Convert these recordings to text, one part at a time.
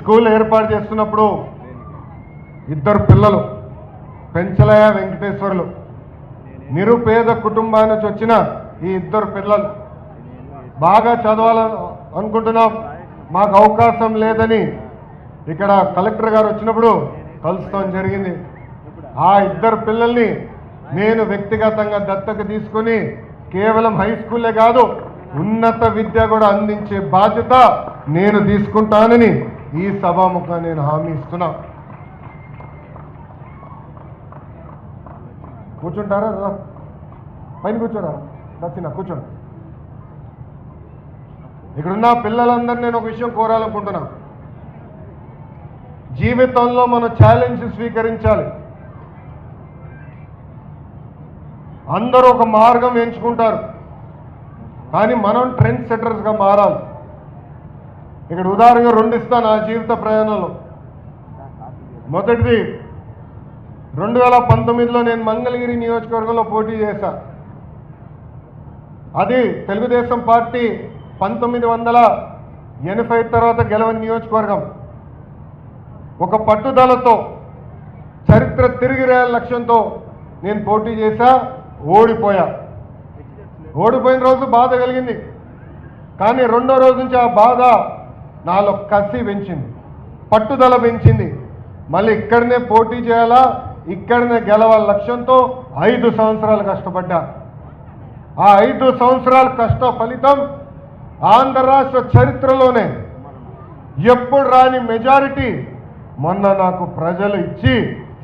School ఏర్పాటు చేస్తున్నప్పుడు ఇద్దరు పిల్లలు పెంచలయ్య వెంకటేశ్వర్లు నిరుపేద కుటుంబాల నుంచి వచ్చిన ఈ ఇద్దరు పిల్లలు బాగా చదవాలని అనుకుంటున్నాం, మాకు అవకాశం లేదని ఇక్కడ కలెక్టర్ గారు వచ్చినప్పుడు కలుస్తాం జరిగింది. ఆ ఇద్దరు పిల్లల్ని నేను వ్యక్తిగతంగా దత్తత తీసుకుని కేవలం హై స్కూలే కాదు ఉన్నత విద్య కూడా అందించే బాధ్యత నేను తీసుకుంటానని ఈ సభాముఖంగా నేను హామీ ఇస్తున్నా. కూర్చుంటారా? పైన కూర్చోరా, దచ్చినా కూర్చోండి. ఇక్కడున్న పిల్లలందరూ నేను ఒక విషయం కోరాలనుకుంటున్నా. జీవితంలో మనం ఛాలెంజ్ స్వీకరించాలి. అందరూ ఒక మార్గం ఎంచుకుంటారు, కానీ మనం ట్రెండ్ సెట్టర్స్గా మారాలి. ఇక్కడ ఉదాహరణగా రెండు ఇస్తాను. నా జీవిత ప్రయాణంలో మొదటిది 2019లో నేను మంగళగిరి నియోజకవర్గంలో పోటీ చేశా. అది తెలుగుదేశం పార్టీ 1980 తర్వాత గెలవని నియోజకవర్గం. ఒక పట్టుదలతో చరిత్ర తిరిగి రాయాల లక్ష్యంతో నేను పోటీ చేశా, ఓడిపోయా. ఓడిపోయిన రోజు బాధ కలిగింది, కానీ రెండో రోజు నుంచి ఆ బాధ నాలో కసి పెంచింది, పట్టుదల పెంచింది. మళ్ళీ ఇక్కడనే పోటీ చేయాలా, ఇక్కడనే గెలవాల లక్ష్యంతో 5 సంవత్సరాలు కష్టపడ్డా. ఆ 5 సంవత్సరాల కష్ట ఫలితం ఆంధ్ర రాష్ట్ర చరిత్రలోనే ఎప్పుడు రాని మెజారిటీ మొన్న నాకు ప్రజలు ఇచ్చి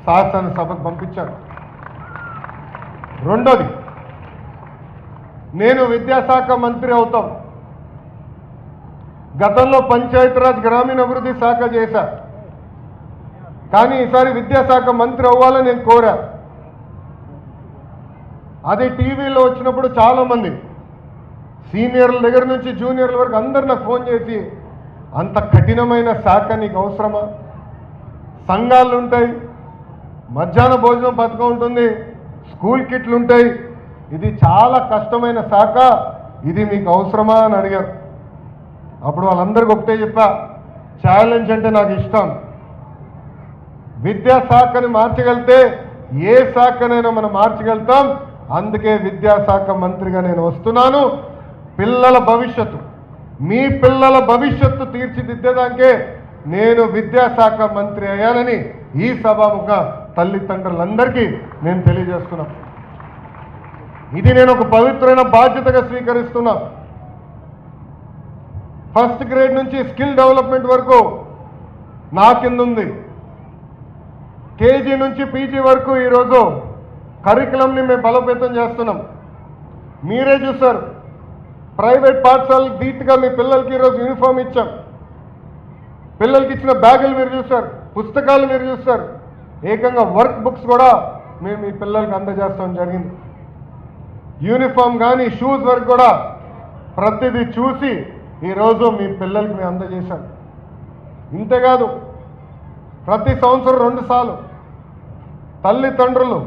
శాసనసభకు పంపించారు. రెండోది, నేను విద్యాశాఖ మంత్రి అవుతాం. గతంలో పంచాయతీరాజ్ గ్రామీణాభివృద్ధి శాఖ చేశా, కానీ ఈసారి విద్యాశాఖ మంత్రి అవ్వాలని నేను కోరా. అది టీవీలో వచ్చినప్పుడు చాలామంది సీనియర్ల దగ్గర నుంచి జూనియర్ల వరకు అందరు నాకు ఫోన్ చేసి, అంత కఠినమైన శాఖ నీకు అవసరమా? సంఘాలు ఉంటాయి, మధ్యాహ్న భోజనం పథకం ఉంటుంది, స్కూల్ కిట్లు ఉంటాయి, ఇది చాలా కష్టమైన శాఖ, ఇది మీకు అవసరమా అని అడిగారు. అప్పుడు వాళ్ళందరికీ ఒకటే చెప్పా, ఛాలెంజ్ అంటే నాకు ఇష్టం. విద్యాశాఖని మార్చగలిగితే ఏ శాఖనైనా మనం మార్చగలుగుతాం. అందుకే విద్యాశాఖ మంత్రిగా నేను వస్తున్నాను. పిల్లల భవిష్యత్తు, మీ పిల్లల భవిష్యత్తు తీర్చిదిద్దేదానికే నేను విద్యాశాఖ మంత్రి అయ్యానని ఈ సభాముఖంగా తల్లిదండ్రులందరికీ నేను తెలియజేస్తున్నాను. ఇది నేను ఒక పవిత్రమైన బాధ్యతగా స్వీకరిస్తున్నా. ఫస్ట్ గ్రేడ్ నుంచి స్కిల్ డెవలప్మెంట్ వరకు నా కింద ఉంది. కేజీ నుంచి పీజీ వరకు ఈరోజు కరికులంని మేము బలోపేతం చేస్తున్నాం. మీరే చూశారు, ప్రైవేట్ పాఠశాలకు ధీటుగా మీ పిల్లలకి ఈరోజు యూనిఫామ్ ఇచ్చాం. పిల్లలకి ఇచ్చిన బ్యాగులు మీరు చూశారు, పుస్తకాలు మీరు చూశారు, ఏకంగా వర్క్ బుక్స్ కూడా మేము మీ పిల్లలకి అందజేస్తాం జరిగింది. యూనిఫామ్ కానీ షూస్ వరకు కూడా ప్రతిదీ చూసి ఈరోజు మీ పిల్లలకి మేము అందజేశాం. ఇంతేకాదు, ప్రతి సంవత్సరం 2 సార్లు తల్లిదండ్రులు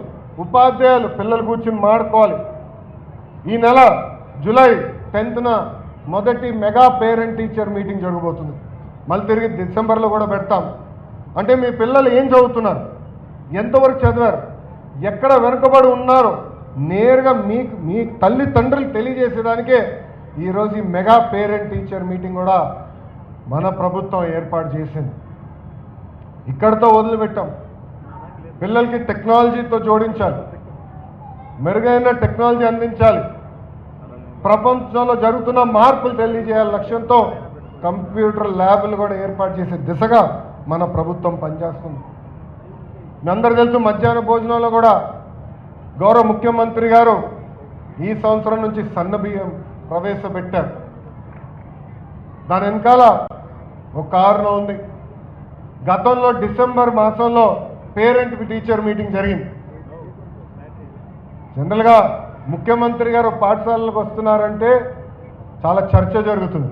ఉపాధ్యాయులు పిల్లలు కూర్చుని మాడుకోవాలి. ఈ నెల జూలై 10న మొదటి మెగా పేరెంట్ టీచర్ మీటింగ్ జరగబోతుంది. మళ్ళీ తిరిగి డిసెంబర్లో కూడా పెడతాం. అంటే మీ పిల్లలు ఏం చదువుతున్నారు, ఎంతవరకు చదివారు, ఎక్కడ వెనుకబడి ఉన్నారో నేరుగా మీ తల్లిదండ్రులు తెలియజేసేదానికే ఈరోజు ఈ మెగా పేరెంట్ టీచర్ మీటింగ్ కూడా మన ప్రభుత్వం ఏర్పాటు చేసింది. ఇక్కడితో వదిలిపెట్టాం. పిల్లలకి టెక్నాలజీతో జోడించాలి, మెరుగైన టెక్నాలజీ అందించాలి, ప్రపంచంలో జరుగుతున్న మార్పులు తెలియజేయాలి లక్ష్యంతో కంప్యూటర్ ల్యాబ్లు కూడా ఏర్పాటు చేసే దిశగా మన ప్రభుత్వం పనిచేస్తుంది. మీ అందరూ తెలుసు, మధ్యాహ్న భోజనంలో కూడా గౌరవ ముఖ్యమంత్రి గారు ఈ సంవత్సరం నుంచి సన్న బియ్యం ప్రవేశపెట్టారు. దాని వెనకాల ఒక కారణం ఉంది. గతంలో డిసెంబర్ మాసంలో పేరెంట్ టీచర్ మీటింగ్ జరిగింది. జనరల్గా ముఖ్యమంత్రి గారు పాఠశాలలకు వస్తున్నారంటే చాలా చర్చ జరుగుతుంది.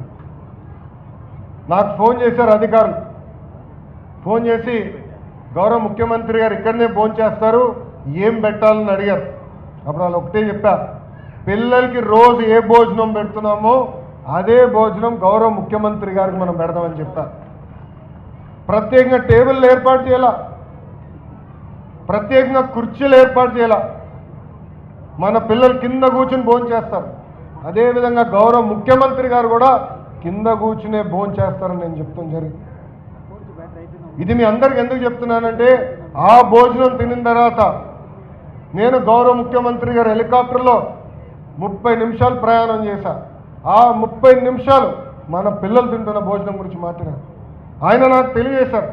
నాకు ఫోన్ చేశారు అధికారులు, ఫోన్ చేసి గౌరవ ముఖ్యమంత్రి గారు ఇక్కడనే భోజనం చేస్తారు, ఏం పెట్టాలని అడిగారు. అప్పుడు వాళ్ళు ఒకటే చెప్పా, పిల్లలకి రోజు ఏ భోజనం పెడుతున్నామో అదే భోజనం గౌరవ ముఖ్యమంత్రి గారికి మనం పెడదామని చెప్పా. ప్రత్యేకంగా టేబుల్ ఏర్పాటు చేయాల, ప్రత్యేకంగా కుర్చీలు ఏర్పాటు చేయాల. మన పిల్లలు కింద కూర్చుని భోజనం చేస్తారు. అదేవిధంగా గౌరవ ముఖ్యమంత్రి గారు కూడా కింద కూర్చునే భోజనం చేస్తారని నేను చెప్తాను జరిగింది. ఇది మీ అందరికి ఎందుకు చెప్తున్నానంటే, ఆ భోజనం తినిన తర్వాత నేను గౌరవ ముఖ్యమంత్రి గారు హెలికాప్టర్లో 30 నిమిషాలు ప్రయాణం చేశా. ఆ 30 నిమిషాలు మన పిల్లలు తింటున్న భోజనం గురించి మాట్లాడారు. ఆయన నాకు తెలియజేశారు,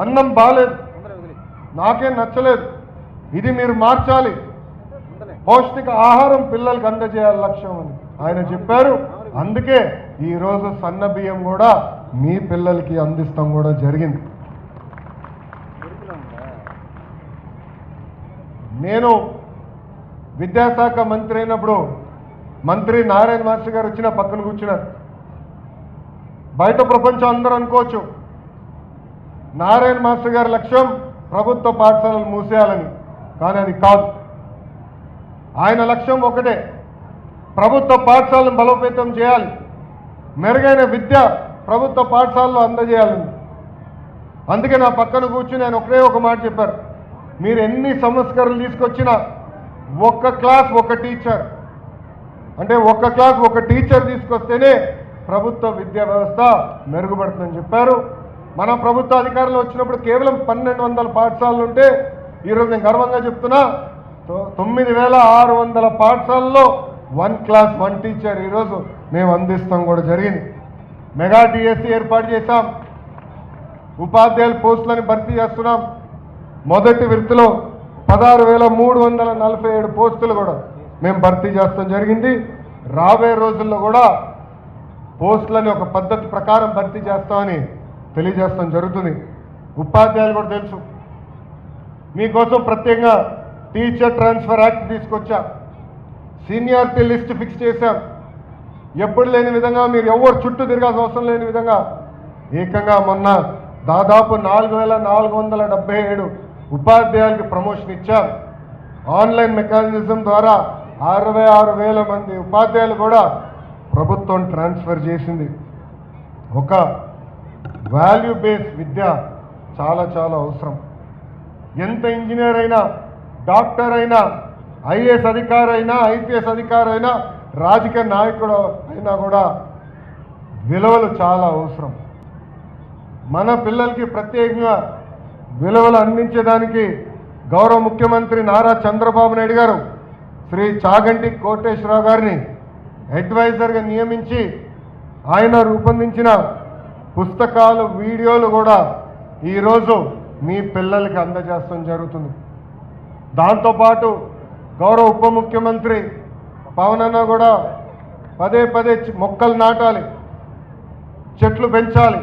అన్నం బాలేదు, నాకేం నచ్చలేదు, ఇది మీరు మార్చాలి, పౌష్టిక ఆహారం పిల్లలకు అందజేయాలి లక్ష్యం అని ఆయన చెప్పారు. అందుకే ఈరోజు సన్న బియ్యం కూడా మీ పిల్లలకి అందిస్తాం కూడా జరిగింది. నేను విద్యాశాఖ మంత్రి అయినప్పుడు మంత్రి నారాయణ మాస్టర్ గారు వచ్చిన పక్కన కూర్చున్నారు. బయట ప్రపంచం అందరూ అనుకోవచ్చు నారాయణ మాస్టర్ గారి లక్ష్యం ప్రభుత్వ పాఠశాలలు మూసేయాలని, కానీ అది కాదు. ఆయన లక్ష్యం ఒకటే, ప్రభుత్వ పాఠశాలను బలోపేతం చేయాలి, మెరుగైన విద్య ప్రభుత్వ పాఠశాలలో అందజేయాలని. అందుకే నా పక్కన కూర్చుని ఆయన ఒకటే ఒక మాట చెప్పారు, మీరు ఎన్ని సంస్కరణలు తీసుకొచ్చినా ఒక్క క్లాస్ ఒక టీచర్, అంటే ఒక్క క్లాస్ ఒక టీచర్ తీసుకొస్తేనే ప్రభుత్వ విద్యా వ్యవస్థ మెరుగుపడుతుందని చెప్పారు. మన ప్రభుత్వ అధికారులు వచ్చినప్పుడు కేవలం 1200 పాఠశాలలు ఉంటే ఈరోజు నేను గర్వంగా చెప్తున్నా 9600 పాఠశాలలో 1 క్లాస్ 1 టీచర్ ఈరోజు మేము అందిస్తాం కూడా జరిగింది. మెగా డిఎస్సి ఏర్పాటు చేశాం, ఉపాధ్యాయుల పోస్టులను భర్తీ చేస్తున్నాం. మొదటి విడతలో 16,347 పోస్టులు కూడా మేము భర్తీ చేస్తాం జరిగింది. రాబోయే రోజుల్లో కూడా పోస్టులని ఒక పద్ధతి ప్రకారం భర్తీ చేస్తామని తెలియజేస్తాం జరుగుతుంది. ఉపాధ్యాయులు కూడా తెలుసు, మీకోసం ప్రత్యేకంగా టీచర్ ట్రాన్స్ఫర్ యాక్ట్ తీసుకొచ్చా, సీనియారిటీ లిస్ట్ ఫిక్స్ చేశాం. ఎప్పుడు లేని విధంగా మీరు ఎవరు చుట్టూ తిరగాల్సిన అవసరం లేని విధంగా ఏకంగా మొన్న దాదాపు 4,477 ఉపాధ్యాయులకి ప్రమోషన్ ఇచ్చాం. ఆన్లైన్ మెకానిజం ద్వారా 66,000 మంది ఉపాధ్యాయులు కూడా ప్రభుత్వం ట్రాన్స్ఫర్ చేసింది. ఒక వాల్యూ బేస్డ్ విద్య చాలా చాలా అవసరం. ఎంత ఇంజనీర్ అయినా, డాక్టర్ అయినా, ఐఏఎస్ అధికారి అయినా, ఐపీఎస్ అధికారి అయినా, రాజకీయ నాయకుడు అయినా కూడా విలువలు చాలా అవసరం. మన పిల్లలకి ప్రత్యేకంగా విలువలు అందించడానికి గౌరవ ముఖ్యమంత్రి నారా చంద్రబాబు నాయుడు గారు శ్రీ చాగంటి కోటేశ్వరరావు గారిని అడ్వైజర్గా నియమించి ఆయన రూపొందించిన పుస్తకాలు, వీడియోలు కూడా ఈరోజు మీ పిల్లలకి అందజేస్తాం జరుగుతుంది. దాంతోపాటు గౌరవ ఉప ముఖ్యమంత్రి పవన్ అన్న కూడా పదే పదే మొక్కలు నాటాలి, చెట్లు పెంచాలి,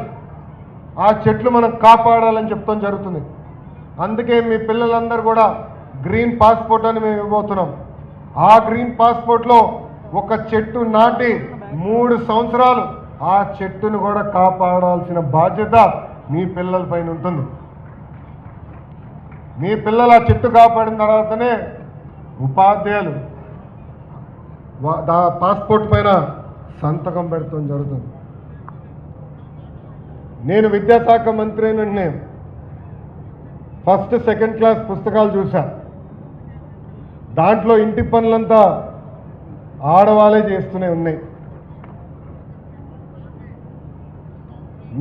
ఆ చెట్లు మనం కాపాడాలని చెప్తాం జరుగుతుంది. అందుకే మీ పిల్లలందరూ కూడా గ్రీన్ పాస్పోర్ట్ అని మేము ఇవ్వబోతున్నాం. ఆ గ్రీన్ పాస్పోర్ట్లో ఒక చెట్టు నాటి 3 సంవత్సరాలు ఆ చెట్టును కూడా కాపాడాల్సిన బాధ్యత మీ పిల్లల పైన ఉంటుంది. మీ పిల్లలు ఆ చెట్టు కాపాడిన తర్వాతనే ఉపాధ్యాయులు పాస్పోర్ట్ పైన సంతకం పెడతాం జరుగుతుంది. నేను విద్యాశాఖ మంత్రి అయిన ఫస్ట్ సెకండ్ క్లాస్ పుస్తకాలు చూసా. దాంట్లో ఇంటి పనులంతా ఆడవాళ్ళే చేస్తూనే ఉన్నాయి.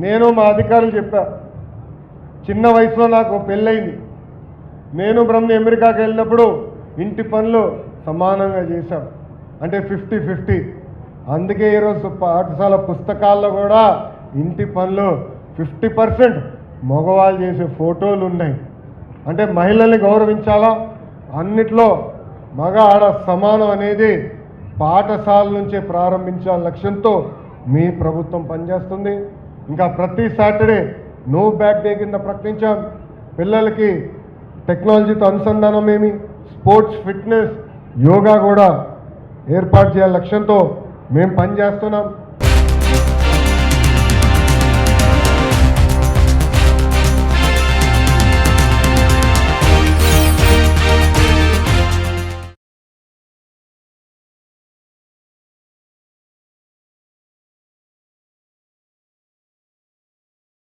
నేను మా అధికారులు చెప్పా, చిన్న వయసులో నాకు పెళ్ళయింది, నేను బ్రహ్మ అమెరికాకి వెళ్ళినప్పుడు ఇంటి పనులు సమానంగా చేశాం, అంటే 50-50. అందుకే ఈరోజు పాఠశాల పుస్తకాల్లో కూడా ఇంటి పనులు 50% మగవాళ్ళు చేసే ఫోటోలు ఉన్నాయి. అంటే మహిళల్ని గౌరవించాలా, అన్నిట్లో మగ ఆడ సమానం అనేది పాఠశాల నుంచే ప్రారంభించాల లక్ష్యంతో మీ ప్రభుత్వం పనిచేస్తుంది. ఇంకా ప్రతి సాటర్డే నో బ్యాగ్ డే కింద ప్రకటించాం. పిల్లలకి టెక్నాలజీతో అనుసంధానం ఏమి, స్పోర్ట్స్, ఫిట్నెస్, యోగా కూడా ఏర్పాటు చేయాల లక్ష్యంతో మేము పనిచేస్తున్నాం.